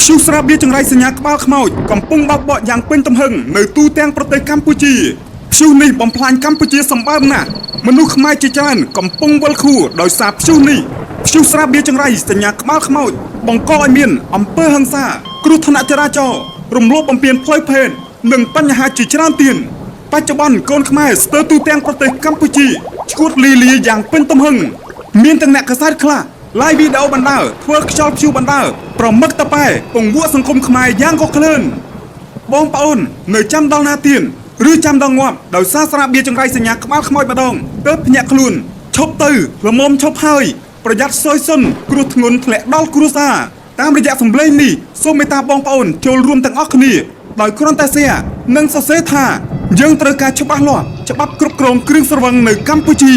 ព្យុះស្រាបៀរចង្រៃសញ្ញាក្បាលខ្មោចកំពុងបោកបក់យ៉ាងពេញទំហឹងនៅទូទាំងប្រទេសកម្ពុជាព្យុះនេះបំផ្លាញកម្ពុជាសម្បើមណាស់មនុស្សខ្មែរជាច្រើនកំពុងវិលខួរដោយសារព្យុះនេះព្យុះស្រាបៀរចង្រៃសញ្ញាក្បាលខ្មោចបង្កឲ្យមានអំពើហិង្សាគ្រោះថ្នាក់ចរាចរណ៍រំលោភបំពានផ្លូវភេទនិងបញ្ហាជាច្រើនទៀតបច្ចុប្បន្នកូនខ្មែរស្ទើរទូទាំងប្រទេសកម្ពុជាឈួតលីលាយ៉ាងពេញទំហឹងមានទាំងអ្នកកសែតខ្លះឡាយវីដេអូបណ្ដើធ្វើខ្យល់ព្យុះបណ្ដើប្រមឹកតប៉ែពង្វក់សង្គមខ្មែរយ៉ាងកុកក្លឿនបងប្អូននៅចាំដល់ណាទៀតឬចាំដល់ងាប់ដោយសារស្រាបៀរចង្រៃសញ្ញាក្បាលខ្មោចម្ដងទើបភ្ញាក់ខ្លួនឈប់ទៅល្មមឈប់ហើយប្រយ័ត្នសយសុនគ្រោះធ្ងន់ធ្លាក់ដល់គ្រួសារតាមរយៈសម្លេងនេះសូមមេត្តាបងប្អូនចូលរួមទាំងអស់គ្នាដោយគ្រាន់តែshareនិងសរសេរថាយើងត្រូវការច្បាស់លាស់ច្បាប់គ្រប់គ្រងគ្រឿងស្រវឹងនៅកម្ពុជា